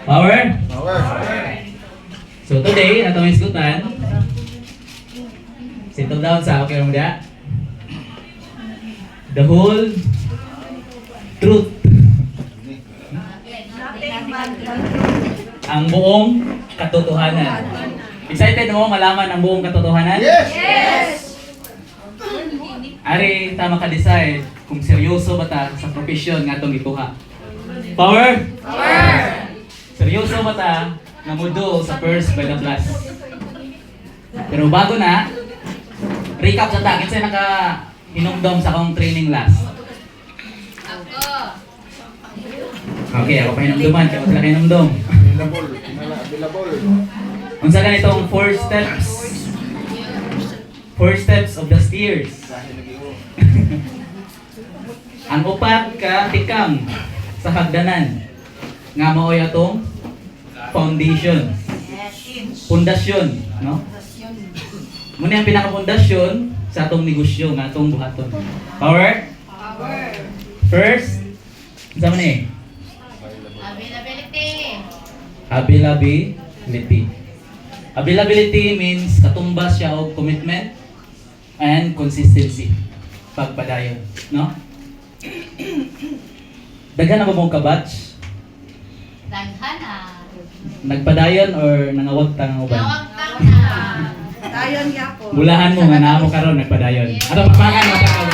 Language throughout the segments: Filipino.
Power? Power. So today, atong isgutan. Sit down sa okay mo dia. The whole truth. Ang buong katotohanan. Excited mo malaman ang buong katotohanan? Yes! Ari, tama ka decide kung seryoso ba ta sa profesyon nga itong ituha. Power? Power! Seryoso ba ta na mudo sa first by the plus? Pero bago na, recap sa ta. Kasi naka-hinumdom sa akong training last. Ako! Okay, ako pa hinumduman. Kaya sila hinumdom. Available. Available. Unsa ganitong 4 steps? 4 steps of the stairs. Ang upat ka tikam sa hagdanan nga mao atong foundation. Pundasyon, no? Muna ang pinaka-pundasyon sa atong negosyo nga atong buhaton. Power? Power! First, sa ni? Availability! Availability. Availability means katumbas siya og commitment and consistency. Pagpadayon, no? Daghan na ba mong kabatch? Daghana! Nagpadayon or nangawag ta nga uban? Nawag na! Dayon yapon. Bulahan mo nga naa mo karon nagpadayon. Ato mapangan mo ka mo.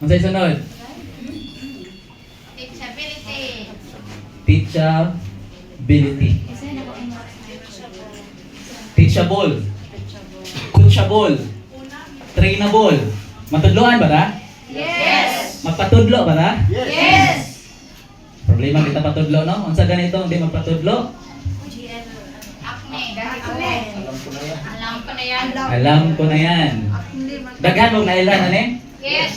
Unsay sunod? Teachability! Teachability. Teachable. Coachable. Trainable. Matudloan ba ta? Yes! Magpatudlo ba ta? Yes! Problema kita patudlo, no? Unsa ganito hindi magpatudlo? Acne! Alam ko na yan. Alam ko na yan! Alam ko na yan. Daghan mong nailan ani? Yes!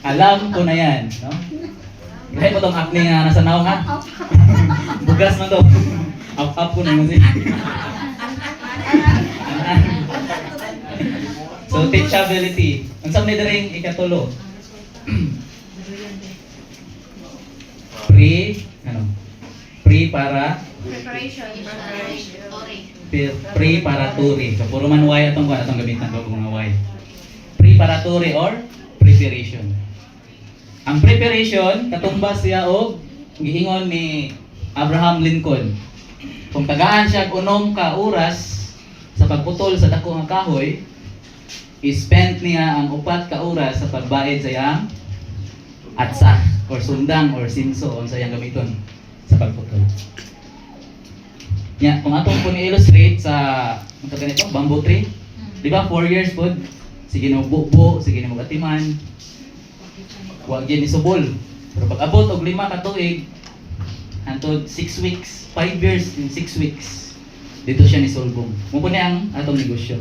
Alam ko na yan, no? Dahil mo tong acne nga nasa naong ha? Bugas man to. Up ko na mo si. So teachability. Unsa man diring ikatulo? Preparation! Preparatory. So puro man way atong gamitan ko kung mga way. Preparatory or preparation. Ang preparation katumbas siya og giingon ni Abraham Lincoln. Kung tagaan siya og 6 ka oras sa pagputol sa dako nga kahoy, i-spend niya ang 4 ka oras sa pagbayad sa iyang atsa or sundang or sinso on sa iyang gamiton sa pagputol. Nya, kung atong po ni-illustrate sa ito ganito, bamboo tree, di ba 4 years po, sige na magbubo, sige na magatiman, huwag yan isubol. Pero pag abot og 5 ka tuig, hantod 6 weeks, 5 years in 6 weeks, dito siya nisulbong. Mupo niya ang atong negosyo.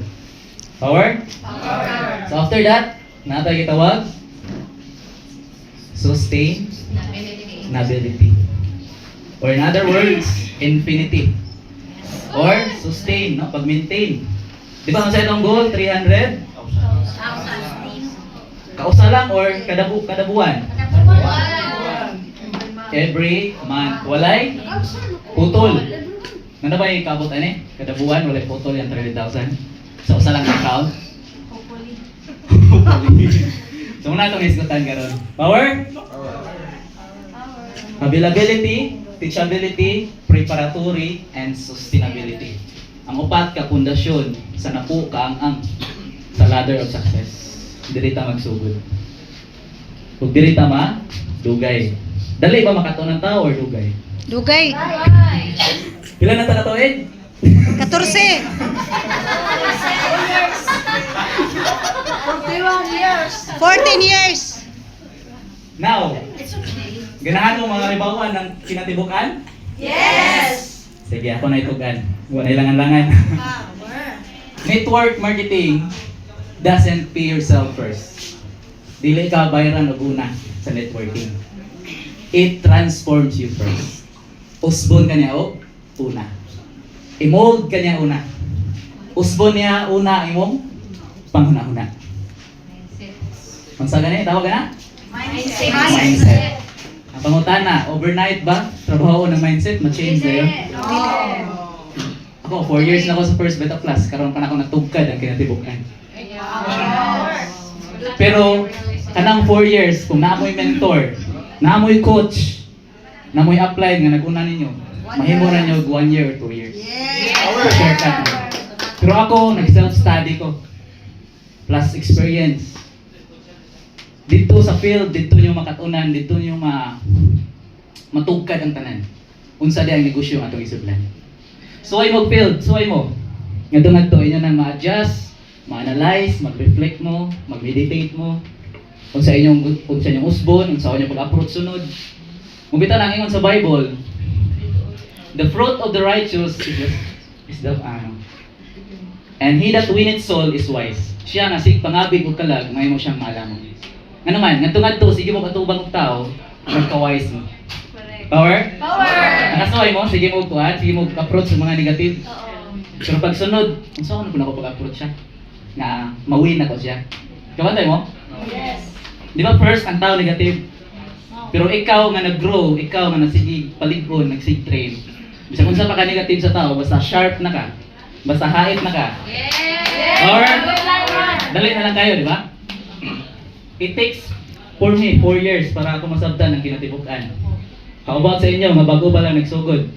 Power? Power! So after that, natay gitawag sustainability. Or in other words, infinity. Or sustain, no? Pag-maintain. Di ba kung sa itong goal, 300? Kausa lang or kada buwan? Every month. Walay? Putol. Nanda ba yung kabot ani? Kada buwan, walay putol yung 300,000. So, usa lang account. Hopefully. So, muna itong isgutan karon. Power? Availability, teachability, preparatory, and sustainability. Ang upat ka pundasyon sa napu kaang sa ladder of success. Diri ta magsugod. Kung diri ta dugay. Dali ba makato ng tao or dugay? Dugay. Pila na ta katuig? 14. 41 years! 14 years. Now, ganahan mo mga ribawan ng kinatibukan? Yes! Sige, ako na itugan. Wala ilangan-langan. Network marketing doesn't pay yourself first. Dili ka bayaran og una sa networking. It transforms you first. Usbon ka niya og una. I-mold ka niya una. Usbon niya una imong panghuna-huna. Unsa gani tawag na? Mindset. Ang pangutana, overnight ba? Trabaho ng mindset, ma-change kayo? Ako, 4 years na ako sa first beta class, karon pa na ako natugkad ang kinatibukan. Pero, kanang 4 years, kung naamoy mentor, naamoy coach, naamoy apply nga naguna ninyo, mahimo ra nyo 1 year or 2 years. Shortcut mo. Pero ako, nag-self-study ko. Plus experience. Dito sa field, dito nyo makatunan, dito nyo matugkad ang tanan. Unsa di ang negosyo nga itong isudlan. Suway mo field, suway mo. Nga inyo nang ma-adjust, ma-analyze, mag-reflect mo, mag-meditate mo. Unsa inyong usbon, unsa inyong pag-approach sunod. Mubita lang ingon sa Bible, the fruit of the righteous is the and he that winneth soul is wise. Siya nga sig pangabig og kalag, may mo siyang maalamon. Nga naman, ngadto sige mo katubang og tao, magka-wise mo. Power? Nakasuway mo, sige mo kuan, sige mo approach sa mga negative. Pero pag sunod, unsa ko na ako pag-approach siya? Nga mawin ako siya. Kabantay mo? Yes. Di ba first ang tao negative? Pero ikaw nga nag-grow, ikaw nga nagsige palig-on, nagsige train. Bisag unsa pa ka negative sa tao, basta sharp na ka. Basta hait na ka. Or dali na lang kayo, di ba? It takes for me 4 years para ako masabtan ang kinatibukan. How about sa inyo, nga bago pa lang nagsugod?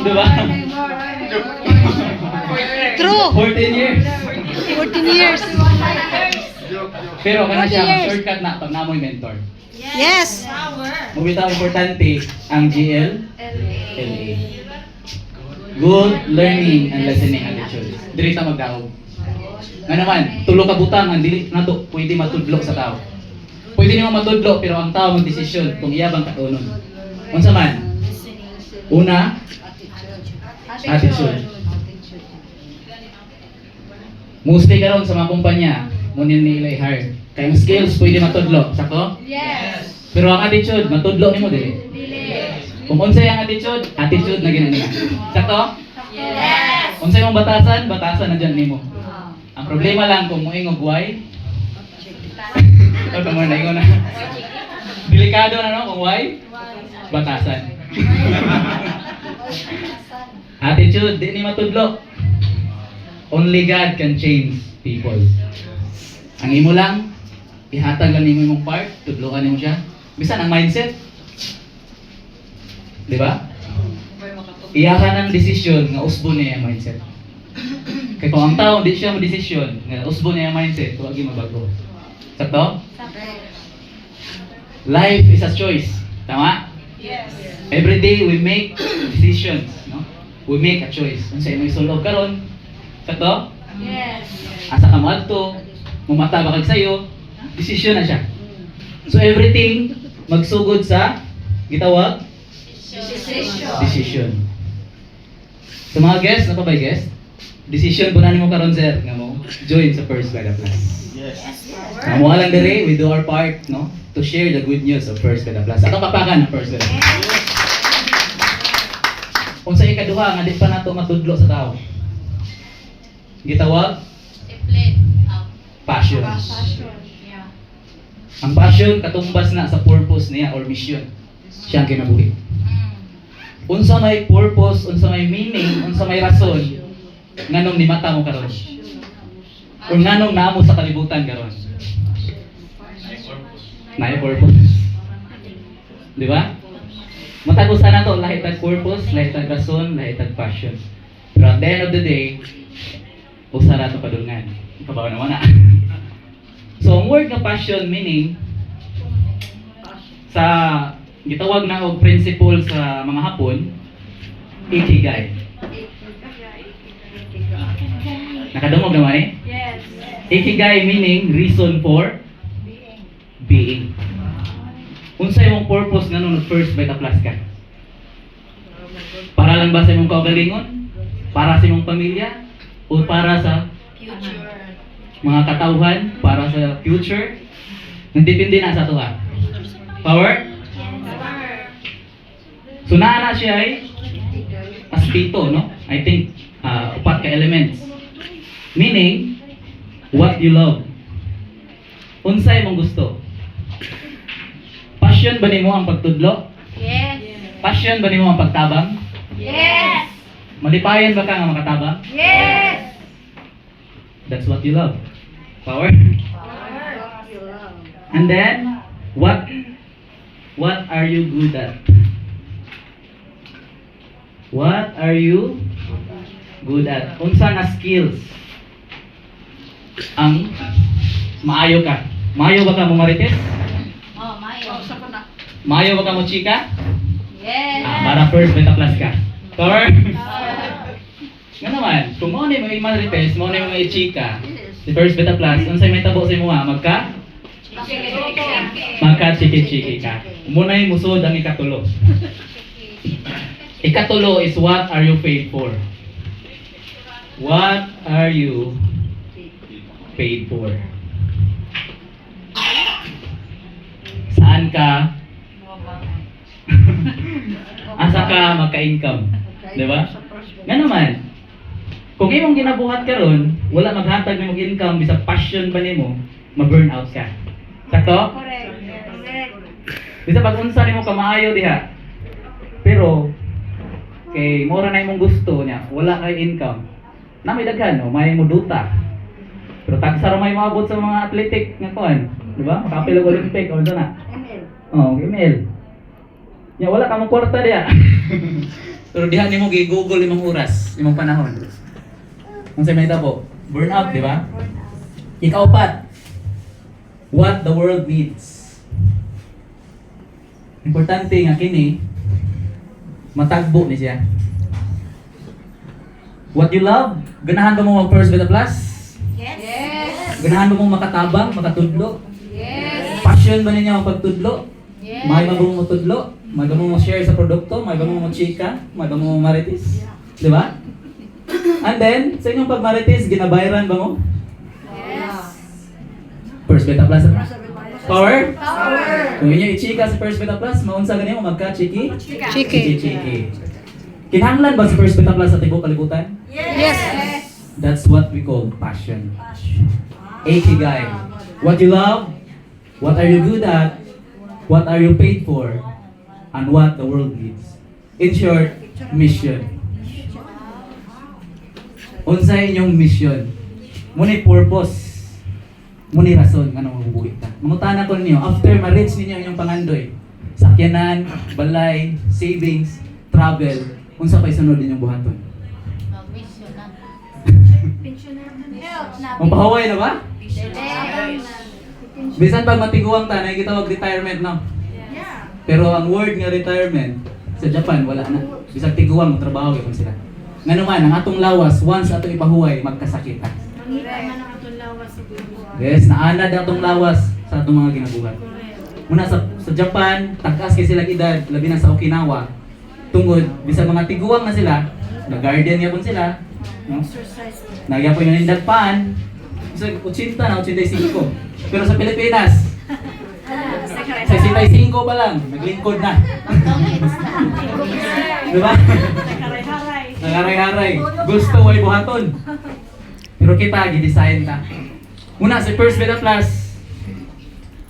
Di ba? True. 14 years. 14 years. Pero kana 40 siya years. shortcut na pag namoy mentor. Yes. Mubitaw importante ang GL, LA. Good learning and listening attitude. Dili ta magdaog. Nga naman, tulo ka butang ang dili nato pwede matudlo sa tao. Pwede nimo matudlo pero ang tao magdesisyon kung iya bang katunon. Unsa man? Una, attitude. Mostly karon sa mga kumpanya, munin ni ilay hire. Kaya ang skills pwede matudlo, sakto? Yes. Pero ang attitude, matudlo nimo dili. Kung unsay ang attitude na ginaniya. Sakto? Yes. Unsay mong batasan na dyan nimo. Ang problema lang kung moingog why. Ano mo na ingon na. Delikado na no kung why? Batasan. Attitude, di ni matudlo. Only God can change people. Ang imo lang, ihatag lang nimo imong part, tudloan nimo siya. Bisan ang mindset. Di ba? Iyakan ng desisyon nga usbon niya ang mindset. Kaya kung ang tao di siya mo-desisyon nga usbon niya ang mindset, huwag yung mabago. Sakto? Life is a choice. Tama? Yes. Every day we make decisions, no? We make a choice. Kung sa imong isulog karon, sakto? Yes. Asa ka moadto, mumata ba kag sayo, desisyon na siya. So everything magsugod sa gitawag decision. Sa mga guests, ano pa ba guest? Decision po na nimo karon sir nga mo join sa First Beta Plus. Yes. Amo lang diri, we do our part, no? To share the good news of First Beta Plus. Atong papakan ng First Beta Plus. Unsa ikaduha nga di pa nato matudlo sa tao? Gitawag passion. Yeah. Ang passion katumbas na sa purpose niya or mission. Siya ang kinabuhi. Unsa may purpose, unsa may meaning, unsa may rason nganong nimata mo karon? O nganong naamo sa kalibutan karon? May purpose. Di ba? Matagos na to, lahi tag purpose, lahi tag rason, lahi tag passion. Pero at the end of the day, usa ra to padulngan. Kabaw naman na. So ang word nga passion meaning sa gitawag na og principle sa mga Hapon, ikigai. Nakadungog naman eh? Yes. Ikigai meaning reason for being. Unsa imong purpose nganong first beta class ka? Para lang ba sa imong kaugalingon? Para sa imong pamilya? O para sa Future. mga katauhan? Para sa future? Nagdepende na sa tuwa. Power? So naa na siya ay aspito, no? I think upat ka elements. Meaning, what you love. Unsay mong gusto? Passion ba nimo ang pagtudlo? Yes. Passion ba nimo ang pagtabang? Yes. Malipayan ba ka nga makatabang? Yes. That's what you love. Power. And then, what are you good at? What are you good at? Unsa na skills ang maayo ka? Maayo ba ka mo marites? Oh, Mayo. Maayo ba ka mo chika? Yes. Para first beta plus ka. Power. Nga naman, kung mo ni mo i-marites, mo ni mo i-chika, si first beta plus, unsay may tabo sa imo ha? Magka-chiki-chiki ka. Muna yung musod ang ikatulo. Ikatulo is what are you paid for? What are you paid for? Saan ka? Asa ka magka-income? Diba? Nga naman, kung imong ginabuhat karon, wala maghatag ni mong income, bisag passion ba nimo, ma-burnout ka. Sakto? Correct. Bisa pag unsa nimo ka maayo diha. Pero kay mura na imong gusto niya, wala kay income. Na may daghan no, may muduta. Pero tagsa ra may maabot sa mga athletic nga kuan, di ba? Makapil og Olympic o unsa na? Oh, email. Ya wala ka mo kwarta diha. Pero diha nimo gi-google imong oras, imong panahon. Unsay may tabo? Burnout, di ba? Ikaupat. What the world needs. Importante nga kini matagbo ni siya. What you love? Ganahan ba mo mag first beta plus? Yes. Ganahan ba mo makatabang, makatudlo? Yes. Passion ba ninyo ang pagtudlo? Yes. May ba mo matudlo? May ba mo share sa produkto? May ba mo chika? May ba mo marites? Di ba? And then, sa inyong pagmarites, ginabayaran ba mo? Yes. First beta plus? Power? Power. Kung inyo i-chika sa first beta plus, maunsa ganyan mo magka-chiki? Chiki. Chiki. Kinahanglan ba sa first beta plus sa tibok kalibutan? Yes. That's what we call passion. Ikigai. What you love, what are you good at, what are you paid for, and what the world needs. In short, mission. Unsa inyong mission? Muni purpose. Muni rason nga nang mabubuhay ka. Mangutana ko ninyo, after ma-reach ninyo inyong pangandoy, sakyanan, balay, savings, travel, unsa pa'y sunod ninyong buhaton? Mag-mission na. Health na. Mapahuway na ba? Yes. Bisan pag matiguang ta, nakikitawag retirement no? Pero ang word nga retirement, sa Japan, wala na. Bisag tiguang, trabaho yun sila. Nga naman, ang atong lawas, once ato ipahuway, magkasakit ta. Yes, naanad atong lawas sa atong mga ginabuhat. Muna sa Japan, takas kay sila edad, labi na sa Okinawa. Tungod, bisag mga tiguang na sila, nag-guardian yapon sila. No? Nagyapon yung nindagpaan. So, 80 na, 85. Pero sa Pilipinas, sa 65 pa lang, naglingkod na. Diba? Nagaray-haray. Gusto way buhaton. Pero kita, gidesign ta. Muna, si First Beta Plus,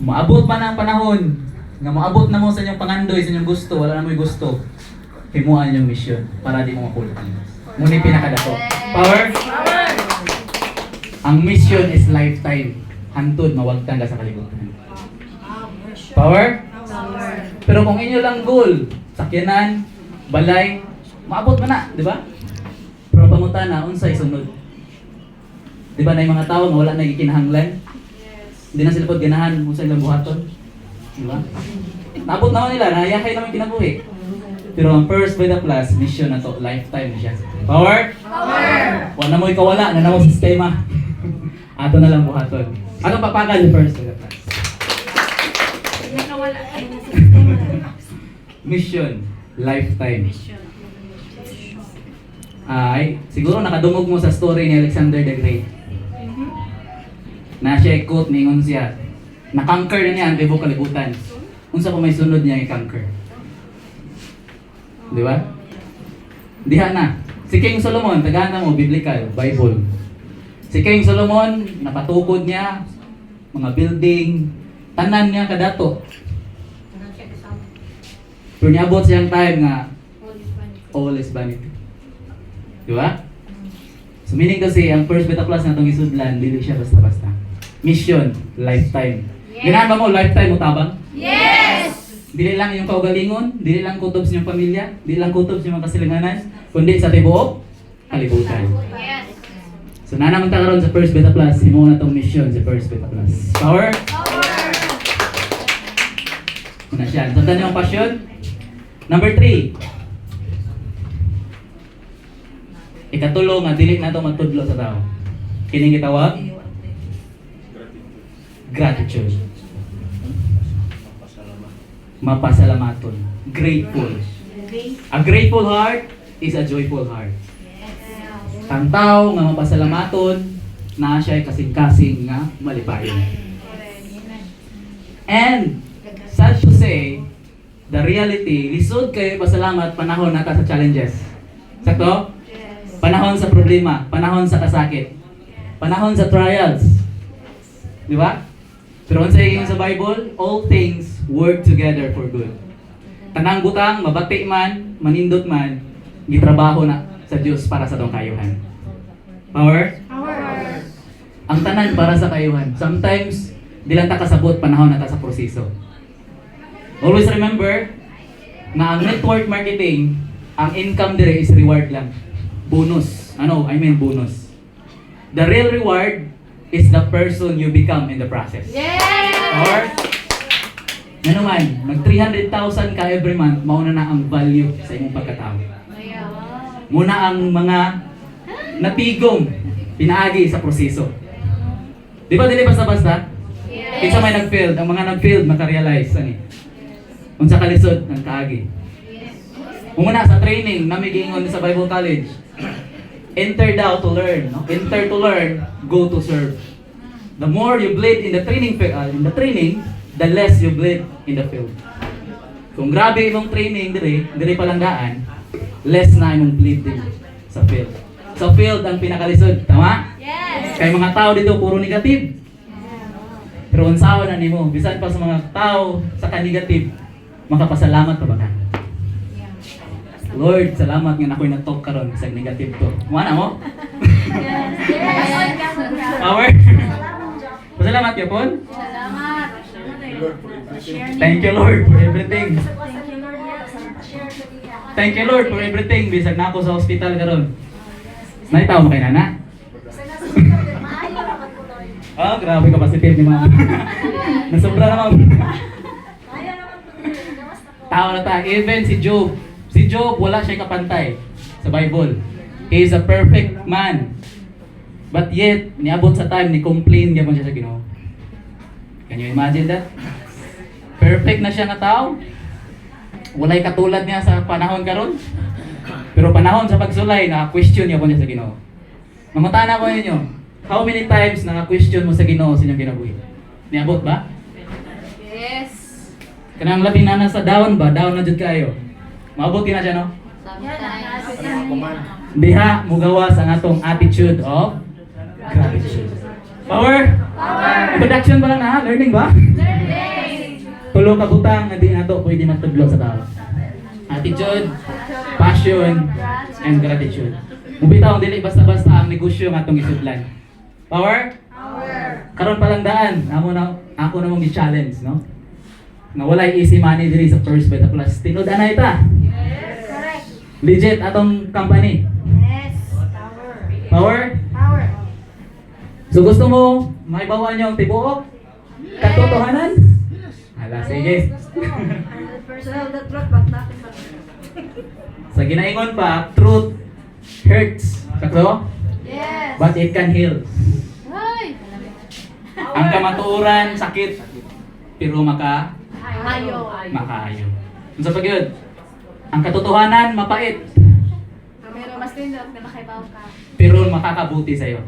maabot pa na ang panahon nga maabot na mo sa inyong pangandoy, sa inyong gusto, wala na mo'y gusto. Himuan yung mission para di mo mapulutan. Muna yung pinakadako. Power? Ang mission is lifetime. Hantod, mawagtan ka sa kalibutan. Power? Pero kung inyo lang goal, sakyanan, balay, maabot mo na, di ba? Pero pangutan na, unsay sunod. Di ba na yung mga tao nga wala na gikinahanglan? Hindi na sila po ganahan kung sa ilang buhaton. Di ba? Naabot naman nila, nahayahay naman kinabuhi. Pero ang First Beta Plus, mission na to, lifetime siya. Power? Wala mo ikawala, na mo sistema. Ato na lang buhaton. Anong papagal yung First Beta Plus? Mission, lifetime. Ay, siguro nakadungog mo sa story ni Alexander the Great. Na siya quote ningon siya, na-conquer na niya ang tibok kalibutan. Unsa pa may sunod niya i-conquer? Di ba? Diha na. Si King Solomon, tagahan na mo, biblical, Bible. Si King Solomon, napatukod niya, mga building, tanan niya kadato. Pero niabot siyang time nga all is vanity. Di ba? So meaning kasi ang first beta class na itong isudlan, dili siya basta-basta. Mission, lifetime. Ganahan ba mo lifetime mo tabang? Yes! Dili lang yung kaugalingon, dili lang kutob sa inyong pamilya, dili lang kutob sa inyong kasilinganan, kundi sa tibuok kalibutan. Yes! So na naman ta karon sa first beta class, himo na tong mission sa first beta class. Power? Una siya. Sundan niyo ang passion. Number 3. Ikatulo nga dili na to matudlo sa tao. Kining gitawag gratitude. Mapasalamaton. Grateful. A grateful heart is a joyful heart. Ang tao nga mapasalamaton, na siya ay kasing-kasing nga malipayon. And sad to say, the reality, lisod kayo pasalamat panahon nata sa challenges. Sakto? Panahon sa problema, panahon sa kasakit, panahon sa trials. Di ba? Pero sa ingon sa Bible, all things work together for good. Tanang butang, mabati man, manindot man, gitrabaho na sa Diyos para sa tong kayuhan. Power? Ang tanan para sa kayuhan. Sometimes, di lang ta kasabot panahon na ta sa proseso. Always remember na ang network marketing, ang income dire is reward lang. Bonus. Bonus. The real reward is the person you become in the process. Or, ano man, nag 300,000 ka every month, mauna na ang value sa imong pagkatao. Muna ang mga natigong pinaagi sa proseso. Di ba dili basta-basta? Kinsa may nag-failed, ang mga nag-failed makarealize ani. Unsa kalisod ng kaagi. Muna sa training na may giingon sa Bible College. Enter thou to learn, no? Enter to learn, go to serve. The more you bleed in the training, the less you bleed in the field. Kung grabe imong training dire palanggaan, less na imong bleed din sa field. Sa field ang pinakalisod, tama? Yes! Kay mga tao dito puro negative. Pero unsaon na nimo, bisan pa sa mga tao sa ka-negative, makapasalamat pa ba ka? Lord, salamat nga ako'y nag-talk karon sa negative to. Mana mo? Power? Pasalamat ka po? Salamat! Thank you Lord for everything. Thank you Lord for everything. Bisag na ako sa hospital karon. Naitaw mo kay nana? Oh, grabe ka positive ni ma'am. Nasobra na ma'am. Tao na ta. Even si Job. Si Job, wala siya kapantay sa Bible. He is a perfect man. But yet, niabot sa time, ni-complain niya siya sa Ginoo. Can you imagine that? Perfect na siya nga tao. Walay katulad niya sa panahon karon. Pero panahon sa pagsulay, na-question niya siya sa Ginoo. Mamutana ko ninyo, how many times na-question mo sa Ginoo sa inyong kinabuhi? Niabot ba? Yes! Kanang labing na sa down ba? Down na jud kayo. Maabot na siya, no? Diha, mugawas ang atong attitude of gratitude. Power? Introduction ba lang na? Learning ba? Tulo ka butang, hindi na to pwede matudlo sa tao. Attitude, passion, and gratitude. Mubitaw, dili basta-basta ang negosyo ng atong isudlan. Power? Karon pa lang daan, ako na mong i-challenge, no? Na walay easy money diri sa First Beta Plus. Tinud na ita. Yes! Correct! Legit atong company. Yes! Power? So gusto mo maibawan niyo ang tibuok? Katotohanan? Hala, sige. Personal the truth but nothing but Sa ginaingon pa, truth hurts. Sakto? Yes! But it can heal. Ay! Ang kamatuoran, sakit. Pero Ayaw! makaayo. Ano sa pagyod? Ang katotohanan, mapait. Pero mas tindot na nakaibaw ka. Pero makakabuti sa'yo.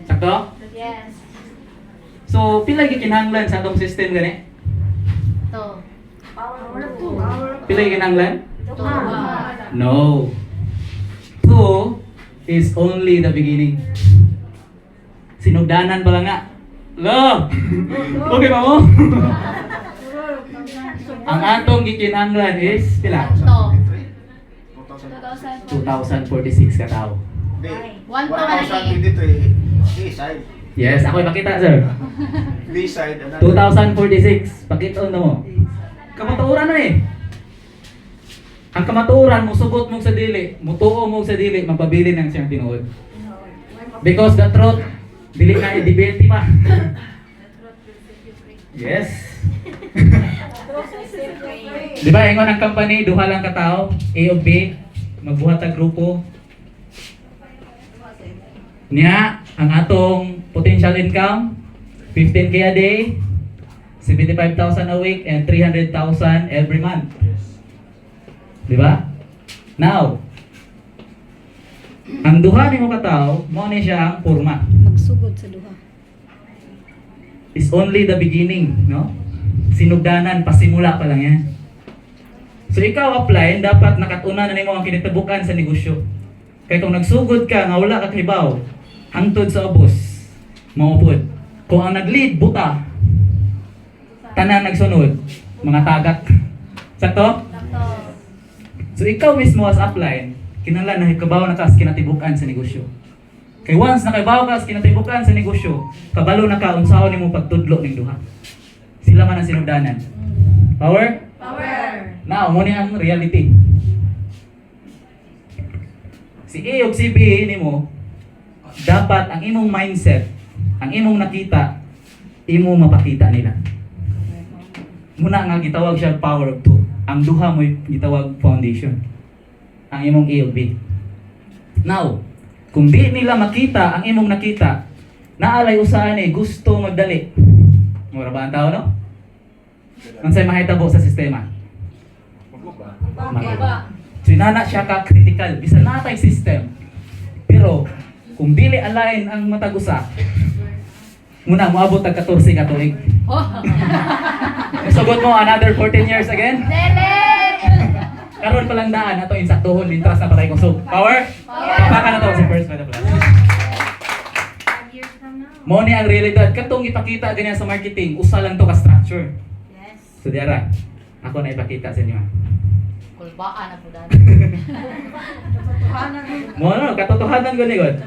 Sakto? Yes! So, pila gikinahanglan sa atong system gani? To. Pila gikinahanglan? To. No. 2 is only the beginning. Sinugdanan pa lang nga. Lo! Okay ba mo? Ang atong gikinahanglan is pila? To. 2046 ka tao. One to man eh. 2023. A-side. Yes, ako ipakita sir. B-side. another. 2046, pakita na mo. Kamatuoran na eh. Ang kamatuoran mo sugot mo sa dili, mutuo mo sa dili, mapabili ng siyang tinuod. Because the truth, dili na i-debate pa. Yes. Di ba, ingon ang company, duha lang katao, A o B, magbuhat ang grupo. Niya, ang atong potential income, 15K a day, 75,000 a week, and 300,000 every month. Di ba? Now, ang duha ni mo katao, mo ni siya ang purma. Magsugod sa duha. Is only the beginning, no? Sinugdanan, pasimula pa lang yan. So ikaw apply, dapat nakatuna na nimo ang kinitabukan sa negosyo. Kaya kung nagsugod ka, nga wala ka kahibaw, hangtod sa ubos, maupod. Kung ang nag-lead, buta. Tanan nagsunod, mga tagak. Sakto? Sakto. So ikaw mismo as upline, kinahanglan na hikabaw na ka sa kinatibukan sa negosyo. Kay once nakabaw ka sa kinatibukan sa negosyo, kabalo na ka unsaon nimo pagtudlo ning duha. Sila man ang sinugdanan. Power? Power. Now, mo ni ang reality. Si A ug si B nimo, dapat ang imong mindset, ang imong nakita, imo mapakita nila. Muna nga gitawag siya power of two. Ang duha mo gitawag foundation. Ang imong A ug B. Now, kung di nila makita ang imong nakita, naalay usahan eh, gusto magdali. Mura ba ang tao, no? Unsay mahitabo sa sistema? Maguba. So inana siya ka critical, bisan natay system. Pero kung dili align ang matag usa, muna moabot tag 14 ka tuig. Oh. Sugot mo another 14 years again. Dele! Karon pa lang daan ato insaktuhon lintras na patay kong so. Power? Baka na to si first meta plus. 5 years from now. Mo ni ang realidad katong ipakita ganyan sa marketing, usa lang to ka structure. Yes. So diara, ako na ipakita sa inyo. Kulbaan na po dati. Mo no, katotohanan gani god.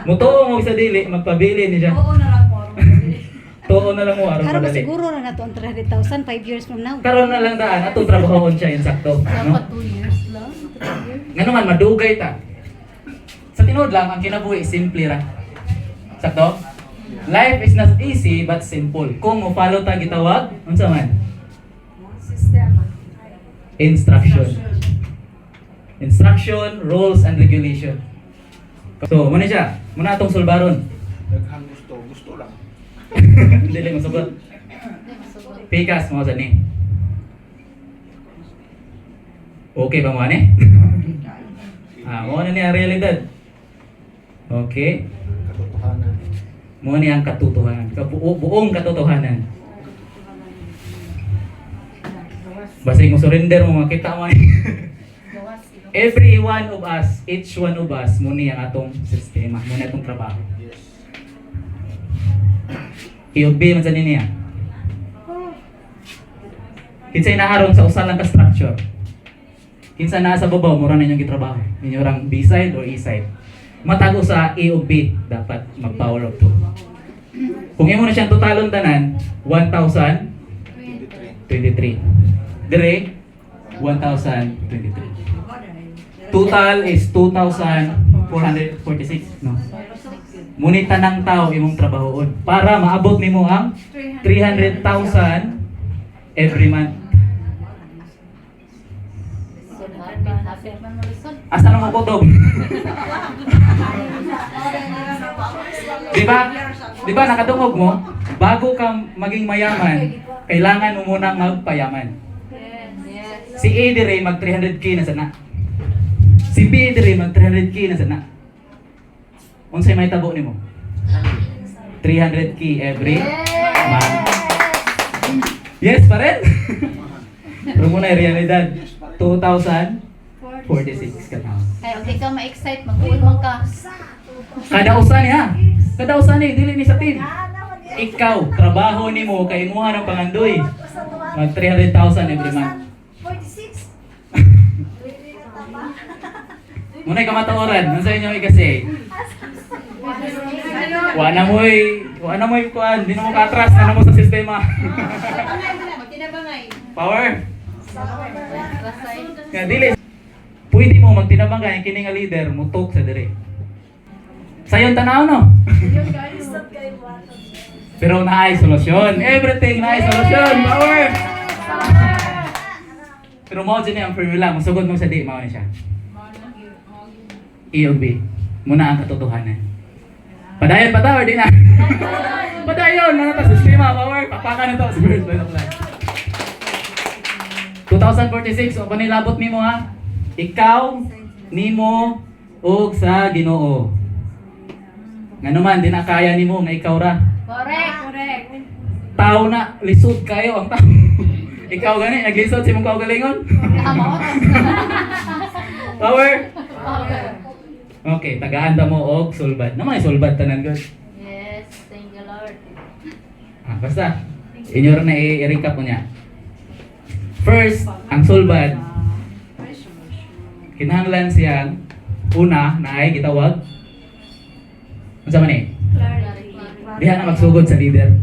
Mutuo mo sa dili, magpabili ni siya. Oo na lang po. Tuo na lang mo aron Karon madali. siguro na nato ang 300,000 5 years from now. Karon na lang daan atong trabahon siya insakto, no? Dapat 2 years lang. 3 years. Ngano man madugay ta. Sa tinuod lang ang kinabuhi simple ra. Sakto? Life is not easy but simple. Kung mo follow ta gitawag, unsa man? Instruction. Instruction, rules and regulation. So, muna siya. Muna atong sulbaron. Daghang gusto lang. Dili mo sugot. Hindi, masugot. Pikas mo sa ni. Okay ba mo ani? Mo na ni ang realidad. Okay. Katotohanan. Mo ni ang katotohanan. Buong katotohanan. Basta yung surrender mo makita mo. Every one of us, each one of us, muna ang atong sistema, muna atong trabaho. Yes. I-obey man sa niya. Kinsay naharon sa usa lang ka structure. Kinsa naa sa babaw, mura na inyong gitrabaho. Inyo rang B-side or E-side. Matago sa A o B, dapat mag-power of two. Kung imo na siyang totalon tanan, 1,023. Dire, 1,023. Total is 2,446, no? Ngunit tanang tao imong trabahoon para maabot nimo ang 300,000 every month. Happy man mo lisod. Asa na mo kutob? Di ba nakatungog mo? Bago ka maging mayaman, kailangan mo muna magpayaman. Yes. Si A dire mag 300k na sana. Si B dire mag 300k na sana. Unsay may tabo nimo? 300k every month. Yes pa rin? Pero muna yung realidad, 2,046 ka na. Kaya huwag ka ma-excite, mag-uul man ka. Kada usa niya. Kada usa ni dili ni sa team. ikaw, trabaho nimo kay imuha ng pangandoy. Mag 300,000 every month. 46. Muna kamatuoran, ano sa inyo ikasi? Wala mo'y kuan, di na mo ka-atras na mo sa sistema. Power. Nga dili. Pwede mo magtinabang kay kini nga leader, mutok sa dire. Sayon tanaw no. Pero naay solusyon. Everything naay solusyon. Power. Pero mao din ang formula, musugod mo sa di mao ni siya. EOB. Muna ang katotohanan. Padayon pa ta or di na? Padayon na ta sistema, power. Papakan na to sa first line of life. 2046 o panilabot nimo ha. Ikaw nimo ug sa Ginoo. Ngano man di na kaya nimo nga ikaw ra. Correct. Tao na lisod kayo ang tao. Ikaw gani naglisod si mong kaugalingon. Power. Okay, tagaan ta mo og sulbad. Naman sulbad tanan gud. Yes, thank you Lord. Basta inyo ra na i-recap mo niya. First, ang sulbad kinahanglan siyang una na ay gitawag unsa man ni? Diha na magsugod sa leader.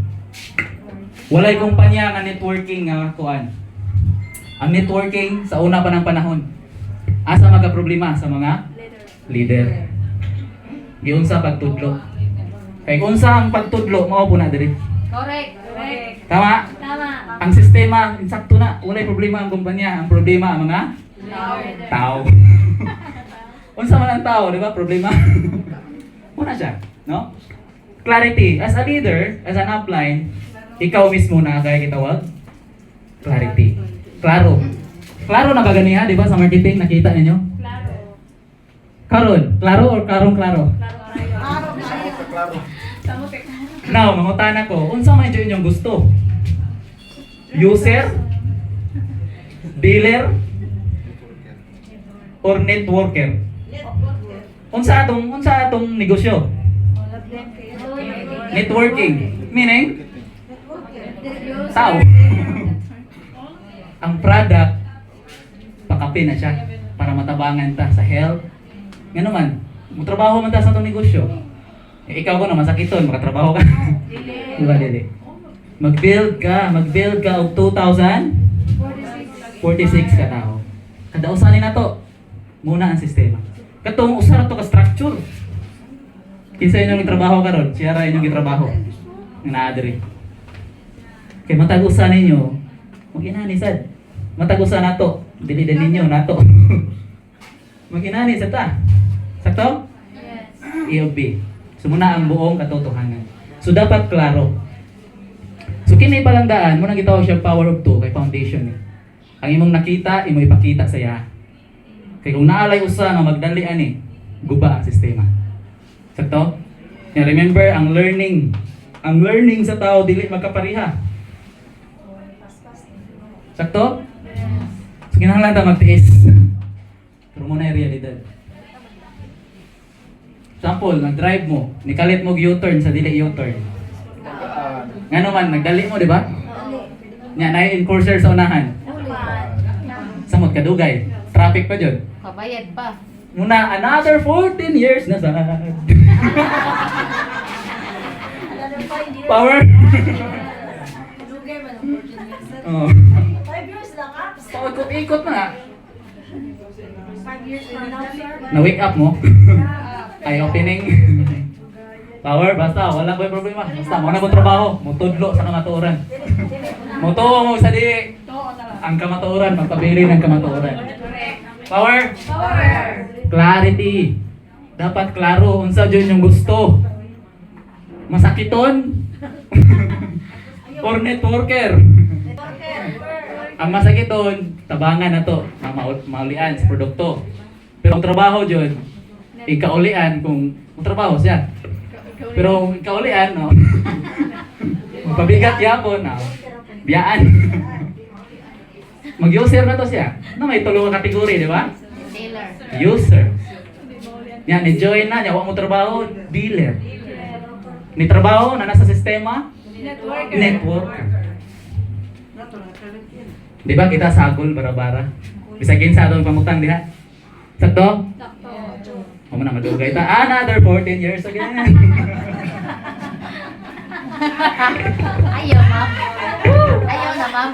Walay kumpanya nga networking nga kuan. Ang networking sa una pa ng panahon. Asa magka-problema sa mga leader. Giunsa pagtudlo. Kay kung unsa ang pagtudlo mao po na diri. Correct. Tama? Ang sistema insakto na. Walay problema ang kumpanya, ang problema ang mga tao. Unsa man ang tao, di ba? Problema. Muna siya, no? Clarity. As a leader, as an upline, ikaw mismo na kaya kitawag clarity. Klaro. Klaro na ba ganiha, di ba? Sa marketing, nakita ninyo? Karon. Klaro or karong klaro? Klaro. Now, mangutana ko, unsa man dyan inyong gusto? User? Dealer? Or networker? Unsa atong negosyo? Networking. Meaning? Tao. Ang product, pakapi na siya para matabangan ta sa health. Ngano man, magtrabaho man ta sa atong negosyo. Ikaw ko na masakiton, makatrabaho ka. Diba, dili? Mag-build ka og 2,046 ka tao. Kada usanin na to, muna ang sistema. Katong usa ra to ka structure. Kinsa inyong trabaho karon? Siya ra inyong gitrabaho. Nga naa diri. Kay matag usa ninyo, mag-inani sad. Matag usa nato, dili din ninyo nato. Mag-inani sa ta. Sakto? Yes. EOB. So muna ang buong katotohanan. So dapat klaro. So kini palang daan, muna gitawag siya power of two kay foundation ni. Ang imong nakita, imo ipakita sa iya. Kay kung naalay usa nga magdali ani, guba ang sistema. Sakto? Yeah, remember ang learning sa tao dili magkapariha. Sakto? So kinahanglan ta magtiis. Pero muna yung realidad. Example, nag-drive mo, nikalit mo U-turn sa dili U-turn. Ngano man, nagdali mo, di ba? Nya, na-enforcer sa unahan. Samot kadugay. Traffic pa dyan. Kabayad pa. Muna, another 14 years na sa... Power! Oh. 5 years lang, apps. Paikot-ikot na nga. 5 years from now, sir. Na-wake up mo. Eye opening. Power, basta, wala ko yung problema. Basta, mo na kong trabaho. Mutudlo sa kamatuoran. Mutuo mo sa di. Ang kamatuoran, magpabili ng kamatuoran. Power! Clarity. Dapat klaro unsa jud yung gusto. Masakiton? Or networker? Ang masakiton, tabangan na to, maulian sa produkto. Pero ang trabaho jud, ikaulian kung trabaho siya. Pero ikaulian, no? Magpabigat yapon, no? Biyaan. Mag-user na to siya. No, may tulong kategory, di ba? Dealer. User. Yan, ni-join na, yawa mo trabaho, dealer. Ni trabaho na nasa sistema, Networker. Networker. Di ba kita sagol bara-bara? Bisag kinsa atong pamutang diha. Sakto? Sakto. Amo na madugay ta. Another 14 years again. Ayaw, ma'am. Ayaw na, ma'am.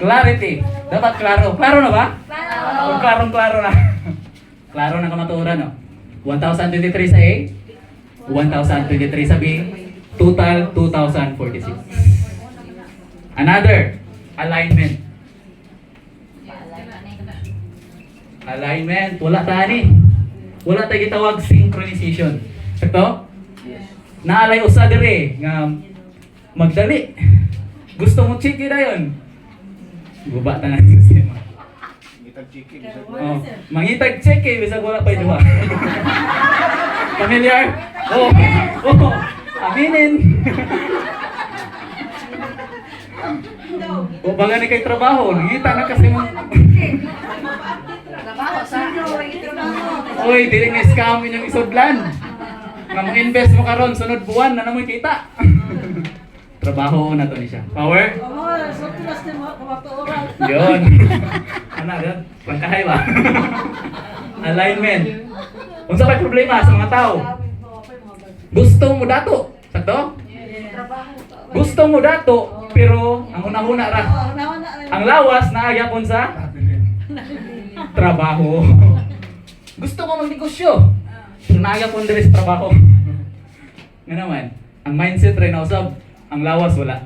Clarity. Dapat klaro. Klaro na ba? Claro. Klarong-klaro na. Klaro na kamaturan, no? 1,023 sa A, 1,023 sa B, total 2,046. Another, alignment. Alignment, wala tani. Wala tayo gitawag synchronization. Ito? Naalay usa dire nga magdali. Gusto mo chiki dayon. Guba ta nga sistema. Ngitag chiki. Oh, mangitag check eh, bisag wala pa duha. Familiar? Oh, oh, aminin. O baga ni kay trabaho, ngita na kasi mo. Trabaho sa... Oy, dili nga scam inyong isudlan. Nga mo invest mo karon sunod buwan na namoy kita. Trabaho na to ni siya. Power? Oo, so tulas din mo kumatuoran. Yun. Ano yun? Pangkahay ba? Alignment. Unsa may problema sa mga tao? Gusto mo dato. Sakto? Gusto mo dato, pero ang una-una ra. Ang lawas na agyapon sa trabaho. Gusto ko magnegosyo. Pero naagapon diri sa trabaho. Nga naman, ang mindset rin na usab, ang lawas wala.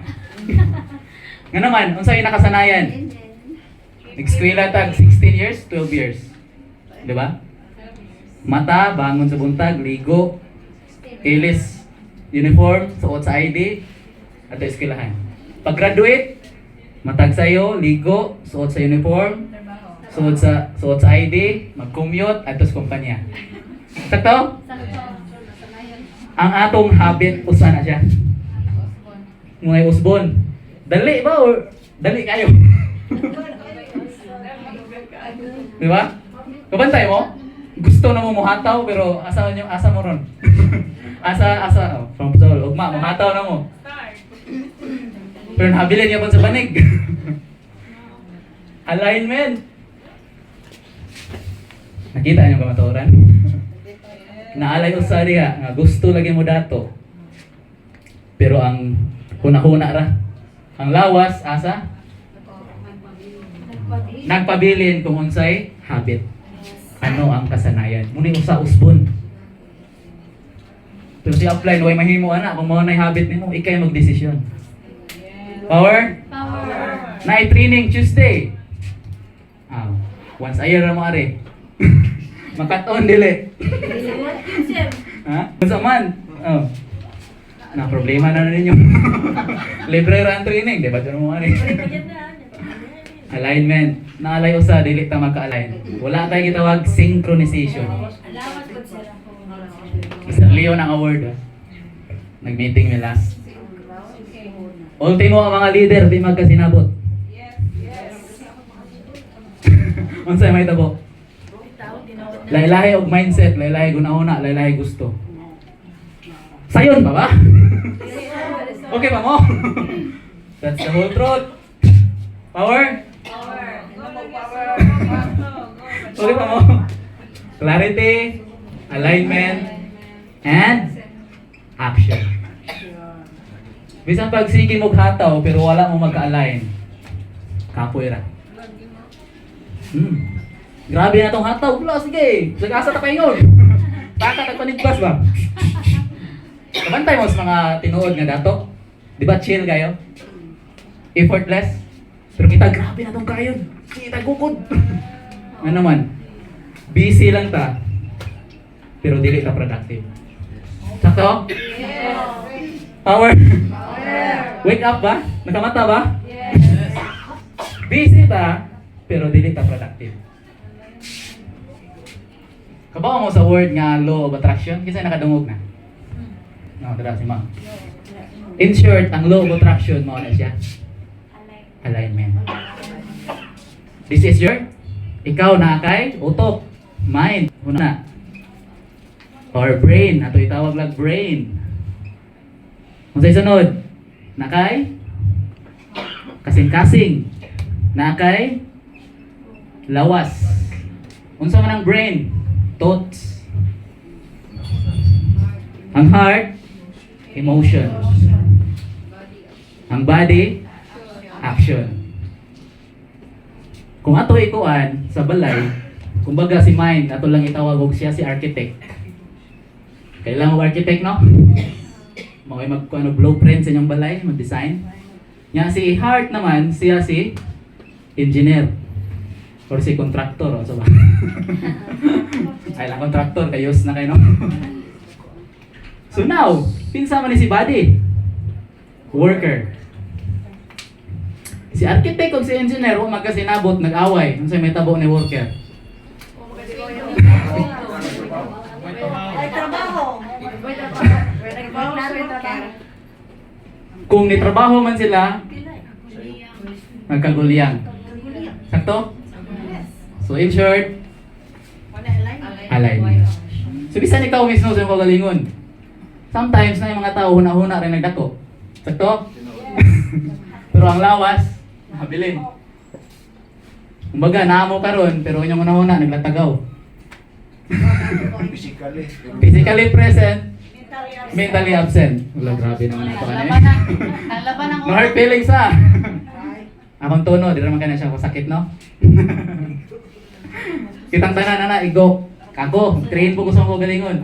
Nga naman, unsay nakasanayan? Nag-eskwela tag 16 years, 12 years. Di ba? Mata, bangon sa buntag, ligo, ilis, uniform, suot sa ID, at eskwelahan. Pag-graduate, matag sayo, ligo, suot sa uniform, suot sa ID, mag-commute, at sa kumpanya. Sakto? Ang atong habit, usa na siya. Ngay usbon. Dali ba or dali kayo? Di ba? Kabantay mo? Gusto na mo muhataw pero asa mo ron? asa from Paul, ugma muhataw na mo. Pero nabilin niya pa sa banig. Alignment. Nakita niyo kamaturan? Naalay usa diha nga gusto lagi mo dato. Pero ang huna-huna ra. Ang lawas asa nagpabilin kung unsay habit. Ano ang kasanayan? Muni usa usbon. Pero si apply way mahimo ana kung mao nay habit nimo, ikay magdesisyon. Power? Power. Night training Tuesday. Once a year ra mo ari. Makaton dili. Ha? Unsa man? Oh. Na problema na ninyo. Libre ra ang training, di ba? Diyan mo ari. Alignment. Naalay usa dili ta magka-align. Wala tay gitawag synchronization. Isang Leon ang award. Nag-meeting mi last. Ultimo ang mga leader di magkasinabot. Unsay may tabo? Laylahi og mindset, laylahi guna-una, laylahi gusto. Sayon pa ba? Okay pa mo? That's the whole truth. Power? Okay pa mo? Clarity, alignment, and action. Bisan pag sige mo hataw pero wala mo magka-align. Kapoy ra. Grabe na tong hataw. Wala, sige. Sagasa ta paingon. Taka tagpanigpas ba? Kabantay mo sa mga tinuod nga dato. Di ba chill kayo? Effortless. Pero kita grabe na tong kayon. Kita gukod. Ano naman? Busy lang ta. Pero dili ka productive. Sakto? Power? Wake up ba? Nakamata ba? Busy ta, pero dili ta productive. Kabawa mo sa word nga law of attraction, kasi nakadungog na. No, tara si ma'am. In short, ang law of attraction, mao na siya. Alignment. This is your, ikaw na kay utok, mind, una. Or brain, ato itawag lang brain. Unsay sunod? Nakay kasing-kasing. Nakay lawas. Unsa man ang brain? Thoughts. Ang heart, emotions. Ang body, action. Kung ato ikuan sa balay, kumbaga si mind, ato lang itawag og siya si architect. Kailangan mo architect, no? Maway magkuan og blueprint sa inyong balay, mag-design. Nya si heart naman, siya si engineer. Or si contractor, o so ba? Ay lang contractor, kayos na kayo, no? So now, pinsa man ni si body? Worker. Si architect o si engineer, o magkasinabot, nag-away. Ano sa may tabo ni worker? Ay, trabaho. Kung nitrabaho man sila, nagkagulyang. Sakto? So in short, align. So bisan ikaw mismo sa iyong kagalingon. Sometimes na yung mga tao huna-huna rin nagdako. Sakto? Pero ang lawas, mabilin. Kumbaga, naamo karon pero inyong una-huna naglatagaw. Physically. Physically present, mentally absent. Wala, grabe naman ito kanina. Ang laban ng No hard feelings ha. Akong tono, di naman ka na siya sakit, no? Kitang tanan na igo. Kako, train po ko sa mga galingon.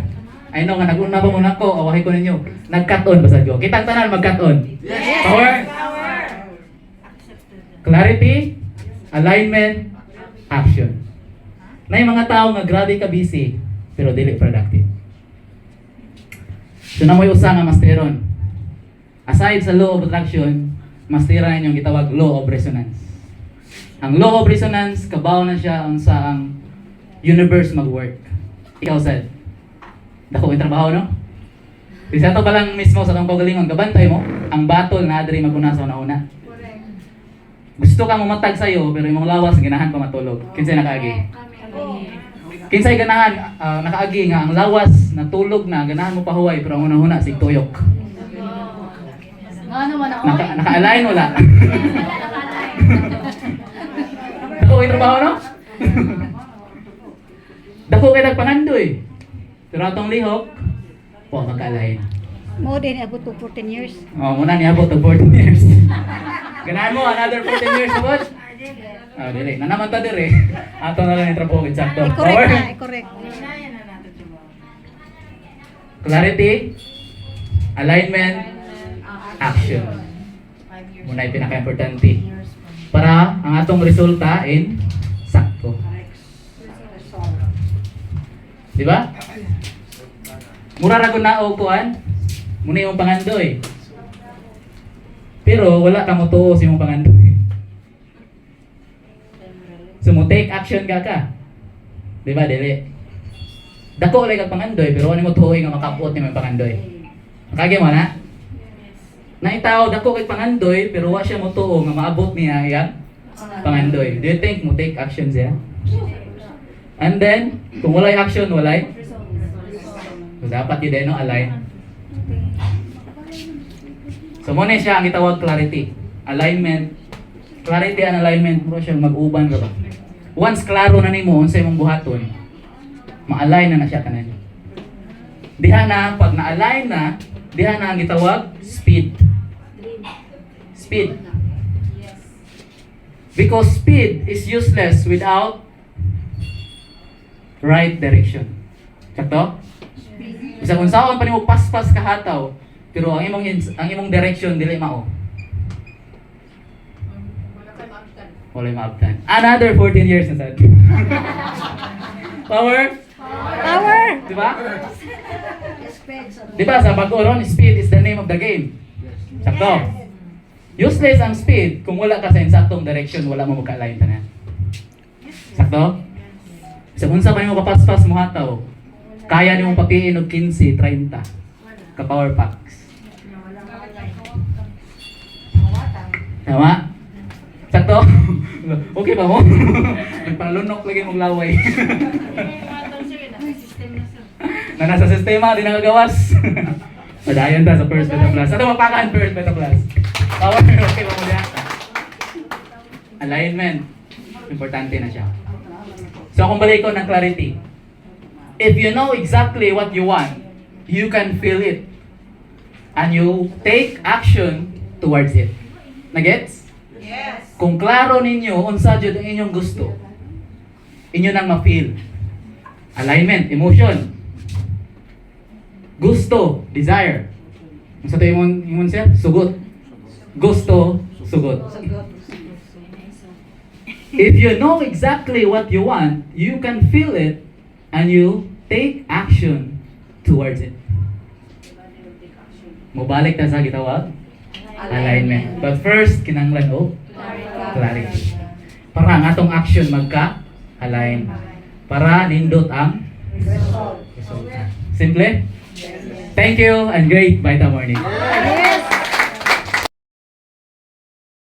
I know nga, nag-una pa muna ko, awahay ko ninyo. Nag-cut on ba sa Diyo? Kitang tanan, mag-cut on. Yes. Power, clarity, alignment, action. Na yung mga tao nga grabe ka busy, pero dili productive. So na mo'y usa nga masteron. Aside sa law of attraction, masteran yung gitawag law of resonance. Ang law of resonance, kabaw na siya ang sa ang universe mag-work. Ikaw said, dako yung trabaho, no? Kasi ito pa lang mismo sa itong pagalingon, kabantay mo, ang battle na adri maguna sa una-una. Gusto kang umatag sa'yo, pero yung mga lawas, ganahan pa matulog. Kinsay nakaagi? Kinsay ganahan, nakaagi nga, ang lawas, natulog na, ganahan mo pahuway, pero ang una-una, sigtuyok. Ano man ako? Naka-align wala. Dako yung trabaho, no? Dako kayo nagpangandoy. Pero atong lihok, po magka-align. Mo din abot to 14 years. Oh, muna niabot to 14 years. Ganahan mo, another 14 years abot? Oh, dili. Nanaman ta dire. Ato na lang yung trabaho, insakto. I-correct na, i-correct. Clarity, alignment, action. Muna yung pinaka-importante. Para ang atong resulta in sakto. Di ba? Mura ra gud na og kuan. Muna yung pangandoy. Pero wala ka mo tuo sa imong pangandoy. So mo take action ka. Di ba, dili? Dako lay kag pangandoy pero ano mo tuoy nga makabuot ni mo pangandoy. Makagi mo na? Naitaw dako kay pangandoy pero wa siya mo tuo nga maabot niya iya pangandoy. Do you think mo take action siya? And then, kung walay action, walay? So, dapat yun din, no? Align. So, muna siya ang itawag clarity. Alignment. Clarity and alignment. Muna siya mag-uban ka ba? Once klaro na ni mo, unsay mong buhaton, ma-align na siya tanan. Diha na, pag na-align na, diha na ang itawag speed. Speed. Because speed is useless without right direction. Sakto? Bisa kung saan pa nimo paspas kahataw, pero ang imong direction dili mao. Wala maabtan. Another 14 years na sad. Power? Power! Diba? Diba sa pag-uron, speed is the name of the game. Sakto? Useless ang speed kung wala ka sa insaktong direction, wala mo magka-align tanan. Sakto? Sa unsa pa nimo kapaspas mo hataw, kaya nimo papiin og 15, 30 ka power packs. Tama? Sakto? Okay ba mo? Nagpanalunok lagi mong laway. Na nasa sistema, di nakagawas. Padayon ta sa first beta plus. Ato mapakaan first beta plus. Power, okay mo muna. Alignment. Importante na siya. So kung balik ko ng clarity. If you know exactly what you want, you can feel it. And you take action towards it. Nagets? Yes. Kung klaro ninyo, unsa jud ang inyong gusto, inyo nang ma-feel. Alignment, emotion. Gusto, desire. Unsa to imong sir? Sugot. Gusto, sugot. If you know exactly what you want, you can feel it and you take action towards it. Mubalik ta sa gitawag alignment. But first, kinanglan o clarity. Para ang atong action magka-align. Para nindot ang result. Simple? Thank you and great Vita Morning.